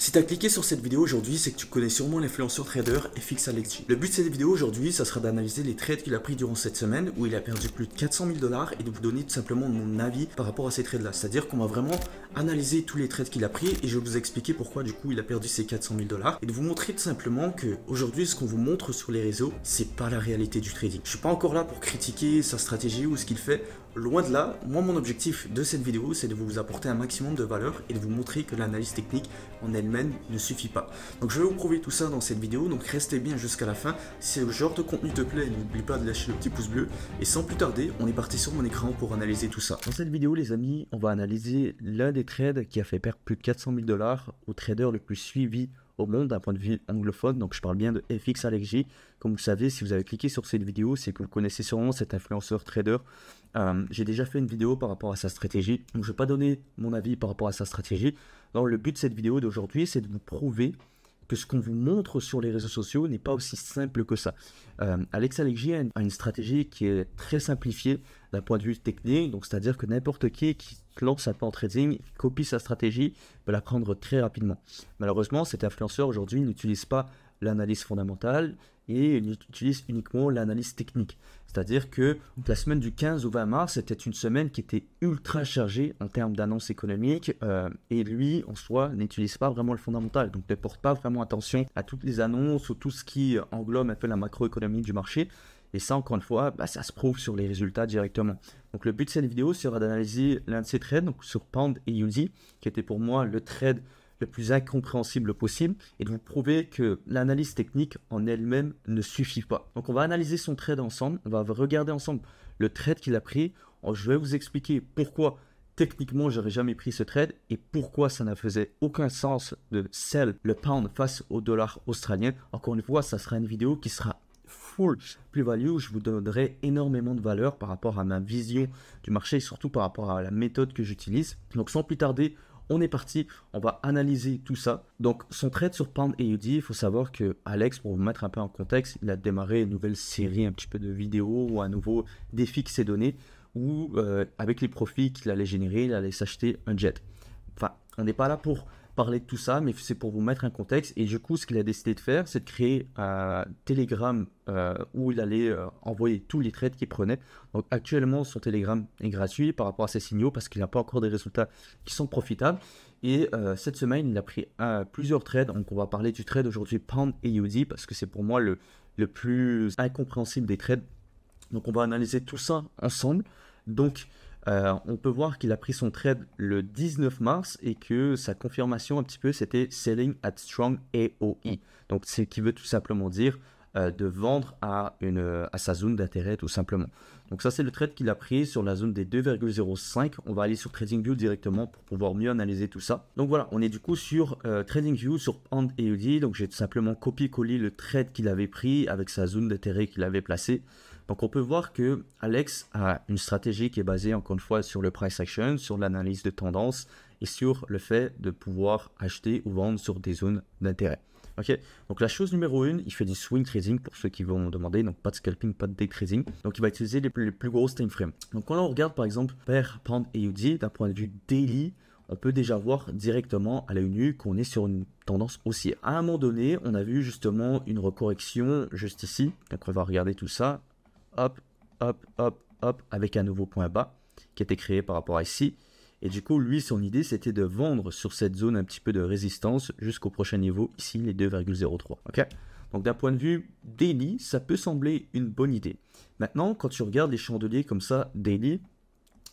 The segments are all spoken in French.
Si tu as cliqué sur cette vidéo aujourd'hui, c'est que tu connais sûrement l'influenceur trader FXAlexJ. Le but de cette vidéo aujourd'hui, ça sera d'analyser les trades qu'il a pris durant cette semaine où il a perdu plus de 400 000 $ et de vous donner tout simplement mon avis par rapport à ces trades-là. C'est-à-dire qu'on va vraiment analyser tous les trades qu'il a pris et je vais vous expliquer pourquoi du coup il a perdu ces 400 000 $ et de vous montrer tout simplement que aujourd'hui ce qu'on vous montre sur les réseaux, c'est pas la réalité du trading. Je suis pas encore là pour critiquer sa stratégie ou ce qu'il fait. Loin de là, moi mon objectif de cette vidéo c'est de vous apporter un maximum de valeur et de vous montrer que l'analyse technique en elle-même ne suffit pas. Donc je vais vous prouver tout ça dans cette vidéo, donc restez bien jusqu'à la fin. Si ce genre de contenu te plaît, n'oublie pas de lâcher le petit pouce bleu. Et sans plus tarder, on est parti sur mon écran pour analyser tout ça. Dans cette vidéo les amis, on va analyser l'un des trades qui a fait perdre plus de 400 000 $ au trader le plus suivi au monde d'un point de vue anglophone, donc je parle bien de FXAlexJ. Comme vous le savez, si vous avez cliqué sur cette vidéo, c'est que vous connaissez sûrement cet influenceur trader. J'ai déjà fait une vidéo par rapport à sa stratégie, donc je ne vais pas donner mon avis par rapport à sa stratégie. Donc le but de cette vidéo d'aujourd'hui, c'est de vous prouver que ce qu'on vous montre sur les réseaux sociaux n'est pas aussi simple que ça. FXAlexJ a une stratégie qui est très simplifiée d'un point de vue technique, donc c'est-à-dire que n'importe qui lance un peu en trading, copie sa stratégie, peut l'apprendre très rapidement. Malheureusement, cet influenceur aujourd'hui n'utilise pas l'analyse fondamentale et il utilise uniquement l'analyse technique. C'est-à-dire que la semaine du 15 au 20 mars, c'était une semaine qui était ultra chargée en termes d'annonces économiques et lui, en soi, n'utilise pas vraiment le fondamental. Donc, ne porte pas vraiment attention à toutes les annonces ou tout ce qui englobe un peu la macroéconomie du marché. Et ça, encore une fois, ça se prouve sur les résultats directement. Donc, le but de cette vidéo sera d'analyser l'un de ces trades, donc sur Pound et USD, qui était pour moi le trade le plus incompréhensible possible, et de vous prouver que l'analyse technique en elle-même ne suffit pas. Donc, on va analyser son trade ensemble, on va regarder ensemble le trade qu'il a pris. Je vais vous expliquer pourquoi techniquement j'aurais jamais pris ce trade et pourquoi ça ne faisait aucun sens de sell le pound face au dollar australien. Encore une fois, ça sera une vidéo qui sera full plus-value où je vous donnerai énormément de valeur par rapport à ma vision du marché et surtout par rapport à la méthode que j'utilise. Donc sans plus tarder, on est parti, on va analyser tout ça. Donc son trade sur Pound et USD, il faut savoir que Alex, pour vous mettre un peu en contexte, il a démarré une nouvelle série un petit peu de vidéos ou un nouveau défi qui s'est donné où avec les profits qu'il allait générer, il allait s'acheter un jet. Enfin, on n'est pas là pour parler de tout ça, mais c'est pour vous mettre un contexte. Et du coup, ce qu'il a décidé de faire, c'est de créer un Telegram où il allait envoyer tous les trades qu'il prenait. Donc actuellement, son Telegram est gratuit par rapport à ses signaux parce qu'il n'a pas encore des résultats qui sont profitables. Et cette semaine, il a pris plusieurs trades. Donc on va parler du trade aujourd'hui Pound et USD parce que c'est pour moi le plus incompréhensible des trades. Donc on va analyser tout ça ensemble. Donc on peut voir qu'il a pris son trade le 19 mars et que sa confirmation un petit peu c'était selling at strong AOE. Donc c'est ce qui veut tout simplement dire de vendre à sa zone d'intérêt tout simplement. Donc ça c'est le trade qu'il a pris sur la zone des 2,05. On va aller sur TradingView directement pour pouvoir mieux analyser tout ça. Donc voilà, on est du coup sur TradingView sur Pound et USD. Donc j'ai tout simplement copié-collé le trade qu'il avait pris avec sa zone d'intérêt qu'il avait placée. Donc on peut voir que Alex a une stratégie qui est basée encore une fois sur le price action, sur l'analyse de tendance et sur le fait de pouvoir acheter ou vendre sur des zones d'intérêt. Ok, donc la chose numéro 1, il fait du swing trading pour ceux qui vont me demander, donc pas de scalping, pas de day trading. Donc il va utiliser les plus grosses time frames. Donc quand on regarde par exemple pair Pound et USD d'un point de vue daily, on peut déjà voir directement à l'œil nu qu'on est sur une tendance haussière. À un moment donné, on a vu justement une recorrection juste ici. Donc on va regarder tout ça. Hop, hop, hop, hop, avec un nouveau point bas qui a été créé par rapport à ici. Et du coup, lui, son idée, c'était de vendre sur cette zone un petit peu de résistance jusqu'au prochain niveau, ici, les 2,03. Ok. Donc, d'un point de vue daily, ça peut sembler une bonne idée. Maintenant, quand tu regardes les chandeliers comme ça, daily,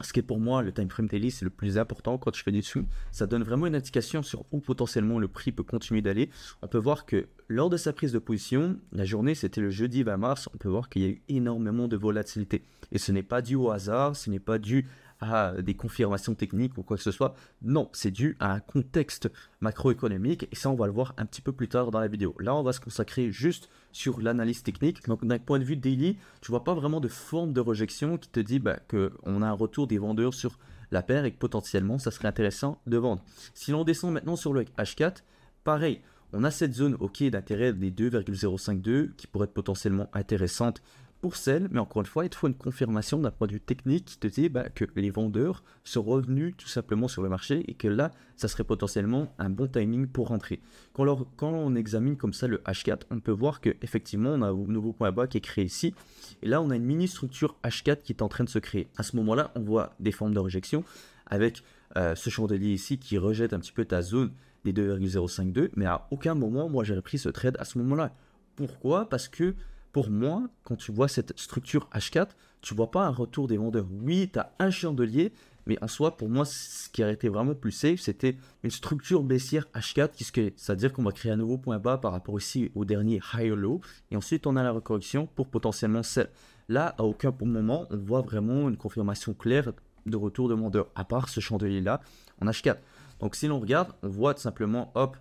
ce qui est pour moi le time frame daily, c'est le plus important quand je fais du swing. Ça donne vraiment une indication sur où potentiellement le prix peut continuer d'aller. On peut voir que lors de sa prise de position, la journée c'était le jeudi 20 mars, on peut voir qu'il y a eu énormément de volatilité. Et ce n'est pas dû au hasard, ce n'est pas dû à des confirmations techniques ou quoi que ce soit. Non, c'est dû à un contexte macroéconomique et ça on va le voir un petit peu plus tard dans la vidéo. Là on va se consacrer juste sur l'analyse technique. Donc d'un point de vue daily, tu vois pas vraiment de forme de rejection qui te dit qu'on a un retour des vendeurs sur la paire et que potentiellement ça serait intéressant de vendre. Si l'on descend maintenant sur le H4, pareil, on a cette zone OK d'intérêt des 2,052 qui pourrait être potentiellement intéressante pour sell, mais encore une fois, il te faut une confirmation d'un point de vue technique qui te dit que les vendeurs sont revenus tout simplement sur le marché et que là, ça serait potentiellement un bon timing pour rentrer. Quand on examine comme ça le H4, on peut voir qu'effectivement, on a un nouveau point bas qui est créé ici. Et là, on a une mini structure H4 qui est en train de se créer. À ce moment-là, on voit des formes de réjection avec ce chandelier ici qui rejette un petit peu ta zone des 2,052. Mais à aucun moment, moi, j'aurais pris ce trade à ce moment-là. Pourquoi? Parce que pour moi, quand tu vois cette structure H4, tu ne vois pas un retour des vendeurs. Oui, tu as un chandelier, mais en soi, pour moi, ce qui aurait été vraiment plus safe, c'était une structure baissière H4, c'est-à-dire qu'on va créer un nouveau point bas par rapport ici au dernier high low, et ensuite on a la recorrection pour potentiellement sell. Là, à aucun moment, on voit vraiment une confirmation claire de retour de vendeur, à part ce chandelier-là en H4. Donc si l'on regarde, on voit tout simplement, hop,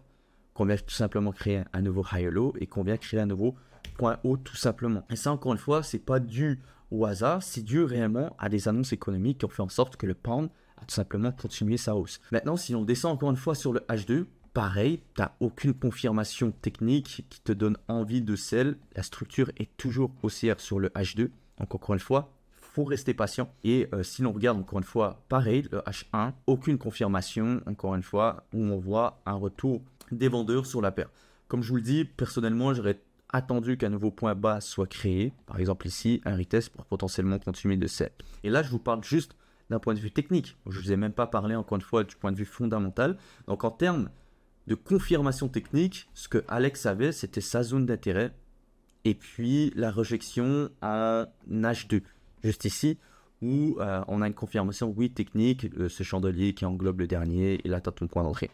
qu'on vient tout simplement créer un nouveau high low et qu'on vient créer un nouveau point haut tout simplement. Et ça, encore une fois, c'est pas dû au hasard, c'est dû réellement à des annonces économiques qui ont fait en sorte que le pound a tout simplement continué sa hausse. Maintenant, si on descend encore une fois sur le H2, pareil, tu n'as aucune confirmation technique qui te donne envie de sell. La structure est toujours haussière sur le H2. Donc encore une fois, faut rester patient. Et si l'on regarde encore une fois, pareil, le H1, aucune confirmation, encore une fois, où on voit un retour des vendeurs sur la paire. Comme je vous le dis, personnellement, j'aurais attendu qu'un nouveau point bas soit créé, par exemple ici, un retest pour potentiellement continuer de sell. Et là, je vous parle juste d'un point de vue technique. Je ne vous ai même pas parlé, encore une fois, du point de vue fondamental. Donc, en termes de confirmation technique, ce que Alex avait, c'était sa zone d'intérêt et puis la rejection à H2, juste ici, où on a une confirmation, oui, technique, ce chandelier qui englobe le dernier, et là, tu as ton point d'entrée.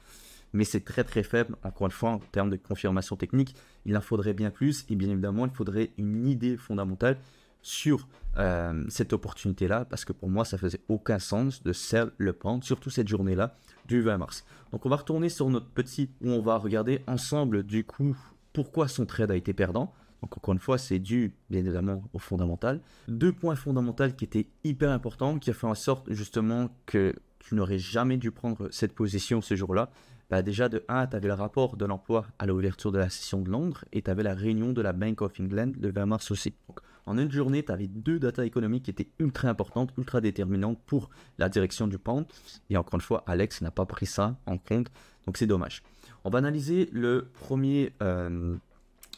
Mais c'est très très faible, encore une fois, en termes de confirmation technique. Il en faudrait bien plus, et bien évidemment, il faudrait une idée fondamentale sur cette opportunité-là, parce que pour moi, ça faisait aucun sens de sell le pound, surtout cette journée-là du 20 mars. Donc on va retourner sur notre petit, où on va regarder ensemble, du coup, pourquoi son trade a été perdant. Donc encore une fois, c'est dû bien évidemment au fondamental. Deux points fondamentaux qui étaient hyper importants, qui a fait en sorte justement que tu n'aurais jamais dû prendre cette position ce jour-là. Déjà de 1, tu avais le rapport de l'emploi à l'ouverture de la session de Londres et tu avais la réunion de la Bank of England le 20 mars aussi. Donc, en une journée, tu avais deux datas économiques qui étaient ultra importantes, ultra déterminantes pour la direction du pound. Et encore une fois, Alex n'a pas pris ça en compte, donc c'est dommage. On va analyser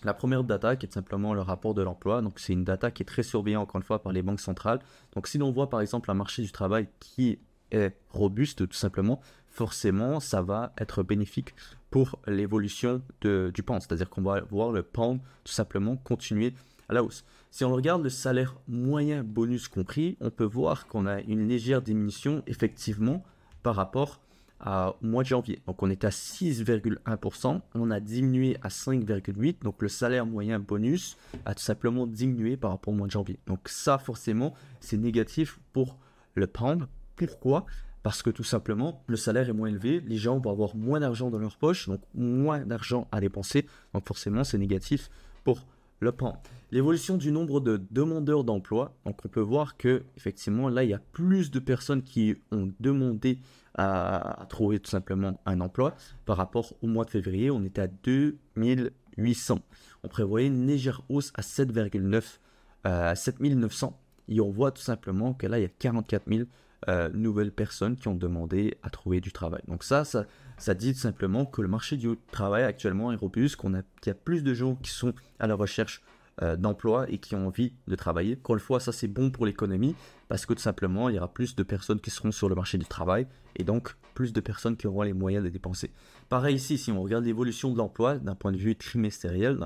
la première data qui est simplement le rapport de l'emploi. Donc c'est une data qui est très surveillée encore une fois par les banques centrales. Donc si l'on voit par exemple un marché du travail qui est robuste tout simplement, forcément ça va être bénéfique pour l'évolution du pound. C'est-à-dire qu'on va voir le pound tout simplement continuer à la hausse. Si on regarde le salaire moyen bonus compris, on peut voir qu'on a une légère diminution effectivement par rapport au mois de janvier. Donc on est à 6,1%, on a diminué à 5,8%, donc le salaire moyen bonus a tout simplement diminué par rapport au mois de janvier. Donc ça forcément c'est négatif pour le pound. Pourquoi ? Parce que tout simplement le salaire est moins élevé, les gens vont avoir moins d'argent dans leur poche, donc moins d'argent à dépenser, donc forcément c'est négatif pour le pound. L'évolution du nombre de demandeurs d'emploi, donc on peut voir que effectivement là il y a plus de personnes qui ont demandé à trouver tout simplement un emploi par rapport au mois de février, on était à 2800. On prévoyait une légère hausse à 7900 et on voit tout simplement que là il y a 44 000 nouvelles personnes qui ont demandé à trouver du travail. Donc ça dit tout simplement que le marché du travail actuellement est robuste, qu'il y a plus de gens qui sont à la recherche d'emploi et qui ont envie de travailler. Encore une fois, ça c'est bon pour l'économie parce que tout simplement il y aura plus de personnes qui seront sur le marché du travail et donc plus de personnes qui auront les moyens de dépenser. Pareil ici, si on regarde l'évolution de l'emploi d'un point de vue trimestriel,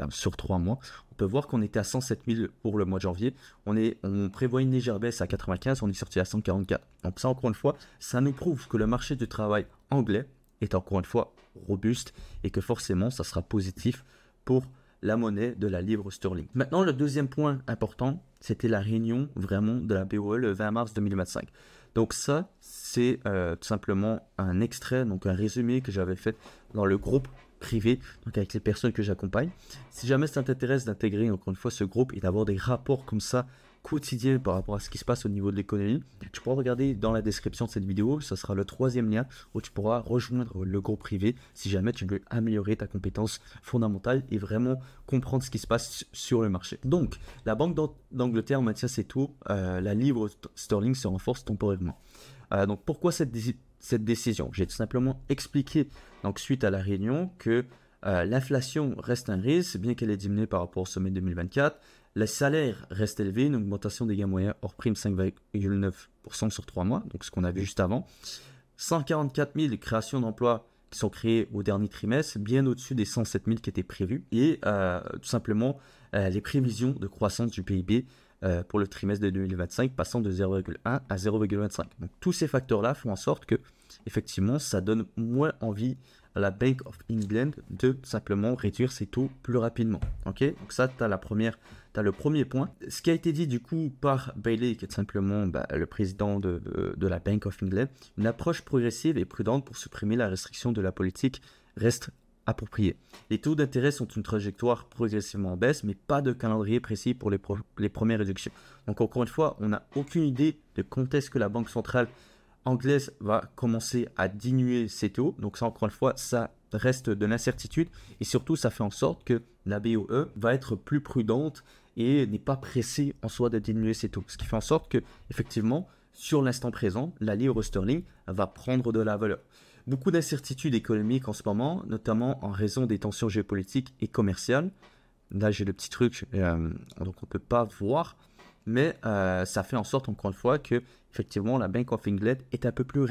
sur 3 mois, on peut voir qu'on était à 107 000 pour le mois de janvier. On prévoit une légère baisse à 95, on est sorti à 144. Donc ça, encore une fois, ça nous prouve que le marché du travail anglais est encore une fois robuste et que forcément, ça sera positif pour la monnaie de la livre sterling. Maintenant, le deuxième point important, c'était la réunion vraiment de la BOE le 20 mars 2025. Donc ça, c'est tout simplement un extrait, donc un résumé que j'avais fait dans le groupe privé, donc avec les personnes que j'accompagne. Si jamais ça t'intéresse d'intégrer encore une fois ce groupe et d'avoir des rapports comme ça quotidien par rapport à ce qui se passe au niveau de l'économie, tu pourras regarder dans la description de cette vidéo, ce sera le 3e lien où tu pourras rejoindre le groupe privé si jamais tu veux améliorer ta compétence fondamentale et vraiment comprendre ce qui se passe sur le marché. Donc, la Banque d'Angleterre maintient ses taux, la livre sterling se renforce temporairement. Donc, pourquoi cette décision? J'ai tout simplement expliqué, donc, suite à la réunion, que l'inflation reste un risque, bien qu'elle ait diminué par rapport au sommet 2024. Les salaires restent élevés, une augmentation des gains moyens hors prime 5,9% sur 3 mois, donc ce qu'on a vu juste avant. 144 000 créations d'emplois qui sont créées au dernier trimestre, bien au-dessus des 107 000 qui étaient prévus. Et tout simplement, les prévisions de croissance du PIB pour le trimestre de 2025 passant de 0,1 à 0,25. Donc tous ces facteurs-là font en sorte que, effectivement, ça donne moins envie à la Bank of England de simplement réduire ses taux plus rapidement. Ok, donc ça, tu as le premier point. Ce qui a été dit du coup par Bailey, qui est simplement le président de la Bank of England, une approche progressive et prudente pour supprimer la restriction de la politique reste appropriée. Les taux d'intérêt sont une trajectoire progressivement en baisse, mais pas de calendrier précis pour les premières réductions. Donc encore une fois, on n'a aucune idée de quand est-ce que la Banque centrale anglaise va commencer à diminuer ses taux. Donc ça, encore une fois, ça reste de l'incertitude. Et surtout, ça fait en sorte que la BOE va être plus prudente et n'est pas pressée en soi de diminuer ses taux. Ce qui fait en sorte que, effectivement, sur l'instant présent, la livre sterling va prendre de la valeur. Beaucoup d'incertitudes économiques en ce moment, notamment en raison des tensions géopolitiques et commerciales. Là, j'ai le petit truc, donc on ne peut pas voir. Mais ça fait en sorte, encore une fois, que effectivement, la Bank of England est un peu plus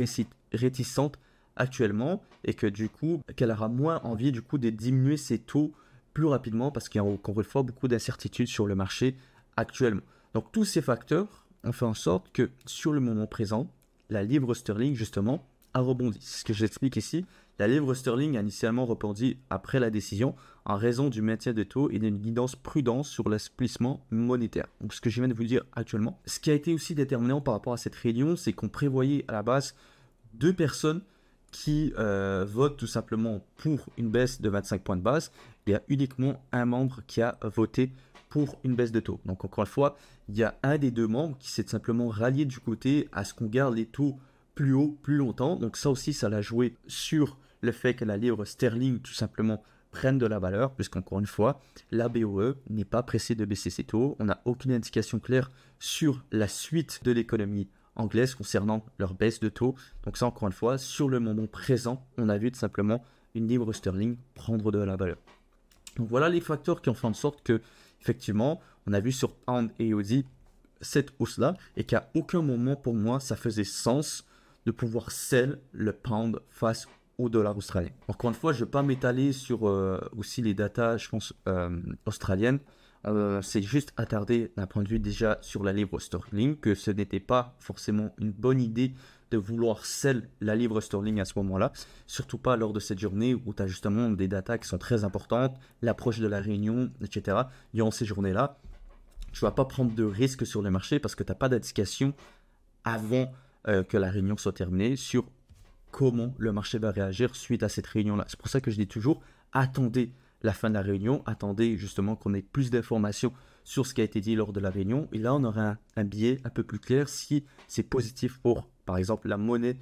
réticente actuellement et que du coup, qu'elle aura moins envie du coup de diminuer ses taux plus rapidement parce qu'il y a encore une fois beaucoup d'incertitudes sur le marché actuellement. Donc tous ces facteurs ont fait en sorte que sur le moment présent, la livre sterling justement a rebondi. C'est ce que j'explique ici. La livre sterling a initialement rebondi après la décision en raison du maintien des taux et d'une guidance prudente sur l'assouplissement monétaire. Donc ce que je viens de vous dire actuellement. Ce qui a été aussi déterminant par rapport à cette réunion, c'est qu'on prévoyait à la base 2 personnes qui votent tout simplement pour une baisse de 25 points de base. Il y a uniquement un membre qui a voté pour une baisse de taux. Donc encore une fois, il y a un des 2 membres qui s'est simplement rallié du côté à ce qu'on garde les taux plus haut, plus longtemps. Donc ça aussi, ça l'a joué sur le fait que la livre sterling, tout simplement, prenne de la valeur, puisqu'encore une fois, la BOE n'est pas pressée de baisser ses taux. On n'a aucune indication claire sur la suite de l'économie anglaise concernant leur baisse de taux. Donc ça, encore une fois, sur le moment présent, on a vu tout simplement une livre sterling prendre de la valeur. Donc voilà les facteurs qui ont fait en sorte que, effectivement, on a vu sur Pound et AUD cette hausse-là, et qu'à aucun moment pour moi, ça faisait sens de pouvoir sell le pound face au dollar australien. Encore une fois, je ne vais pas m'étaler sur aussi les datas, je pense, australiennes. C'est juste attarder d'un point de vue déjà sur la livre sterling, que ce n'était pas forcément une bonne idée de vouloir sell la livre sterling à ce moment-là, surtout pas lors de cette journée où tu as justement des datas qui sont très importantes, l'approche de la réunion, etc. Durant ces journées-là, tu ne vas pas prendre de risques sur le marché parce que tu n'as pas d'indication avant que la réunion soit terminée sur comment le marché va réagir suite à cette réunion-là. C'est pour ça que je dis toujours, attendez la fin de la réunion, attendez justement qu'on ait plus d'informations sur ce qui a été dit lors de la réunion. Et là, on aura un biais un peu plus clair si c'est positif pour, par exemple, la monnaie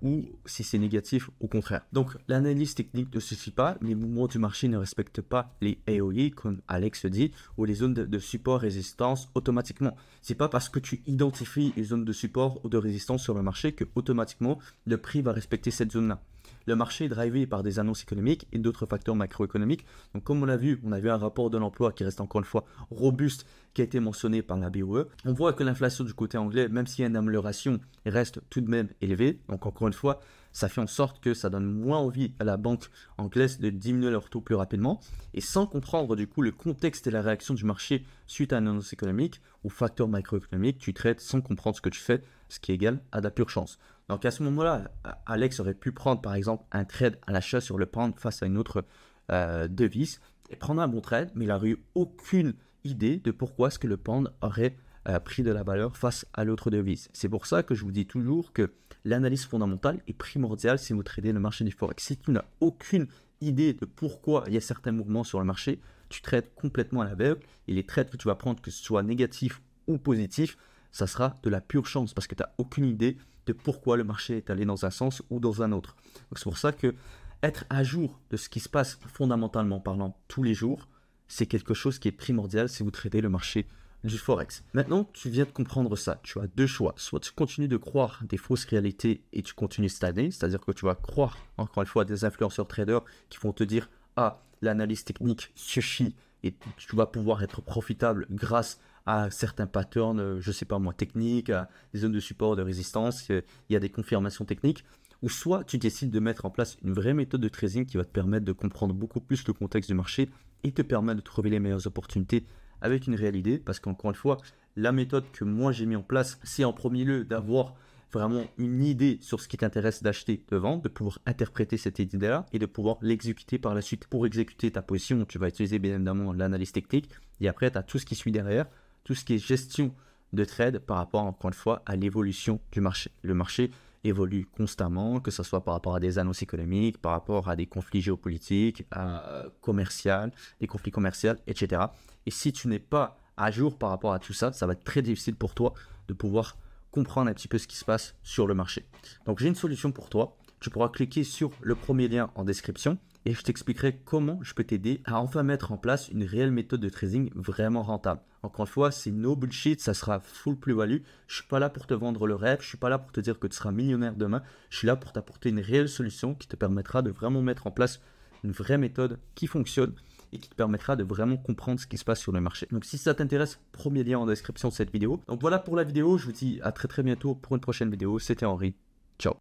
ou si c'est négatif au contraire. Donc, l'analyse technique ne suffit pas. Les mouvements du marché ne respectent pas les AOI, comme Alex dit, ou les zones de support résistance automatiquement. C'est pas parce que tu identifies les zones de support ou de résistance sur le marché que automatiquement le prix va respecter cette zone-là. Le marché est drivé par des annonces économiques et d'autres facteurs macroéconomiques. Donc comme on l'a vu, on a vu un rapport de l'emploi qui reste encore une fois robuste, qui a été mentionné par la BOE. On voit que l'inflation du côté anglais, même s'il y a une amélioration, reste tout de même élevée. Donc encore une fois, ça fait en sorte que ça donne moins envie à la banque anglaise de diminuer leur taux plus rapidement. Et sans comprendre du coup le contexte et la réaction du marché suite à une annonce économique ou facteur macroéconomique, tu traites sans comprendre ce que tu fais, ce qui est égal à de la pure chance. Donc à ce moment-là, Alex aurait pu prendre par exemple un trade à l'achat sur le pound face à une autre devise et prendre un bon trade, mais il n'aurait eu aucune idée de pourquoi est-ce que le pound aurait pris de la valeur face à l'autre devise. C'est pour ça que je vous dis toujours que l'analyse fondamentale est primordiale si vous tradez le marché du forex. Si tu n'as aucune idée de pourquoi il y a certains mouvements sur le marché, tu trades complètement à l'aveugle et les trades que tu vas prendre, que ce soit négatif ou positif, ça sera de la pure chance parce que tu n'as aucune idée de pourquoi le marché est allé dans un sens ou dans un autre. Donc c'est pour ça que être à jour de ce qui se passe fondamentalement parlant tous les jours, c'est quelque chose qui est primordial si vous tradez le marché du Forex. Maintenant, tu viens de comprendre ça. Tu as deux choix. Soit tu continues de croire des fausses réalités et tu continues cette année, c'est-à-dire que tu vas croire, encore une fois, à des influenceurs traders qui vont te dire « Ah, l'analyse technique suffit et tu vas pouvoir être profitable grâce à certains patterns, je ne sais pas moi, techniques, à des zones de support, de résistance, il y a des confirmations techniques. » Ou soit tu décides de mettre en place une vraie méthode de trading qui va te permettre de comprendre beaucoup plus le contexte du marché et te permettre de trouver les meilleures opportunités avec une réelle idée. Parce qu'encore une fois, la méthode que moi j'ai mis en place, c'est en premier lieu d'avoir vraiment une idée sur ce qui t'intéresse d'acheter, de vendre, de pouvoir interpréter cette idée-là et de pouvoir l'exécuter par la suite. Pour exécuter ta position, tu vas utiliser bien évidemment l'analyse technique et après tu as tout ce qui suit derrière, tout ce qui est gestion de trade par rapport encore une fois à l'évolution du marché. Le marché évolue constamment, que ce soit par rapport à des annonces économiques, par rapport à des conflits géopolitiques, des conflits commerciaux, etc. Et si tu n'es pas à jour par rapport à tout ça, ça va être très difficile pour toi de pouvoir comprendre un petit peu ce qui se passe sur le marché. Donc j'ai une solution pour toi. Tu pourras cliquer sur le premier lien en description et je t'expliquerai comment je peux t'aider à enfin mettre en place une réelle méthode de trading vraiment rentable. Encore une fois, c'est no bullshit, ça sera full plus-value. Je ne suis pas là pour te vendre le rêve, je ne suis pas là pour te dire que tu seras millionnaire demain. Je suis là pour t'apporter une réelle solution qui te permettra de vraiment mettre en place une vraie méthode qui fonctionne et qui te permettra de vraiment comprendre ce qui se passe sur le marché. Donc si ça t'intéresse, premier lien en description de cette vidéo. Donc voilà pour la vidéo, je vous dis à très bientôt pour une prochaine vidéo. C'était Henri.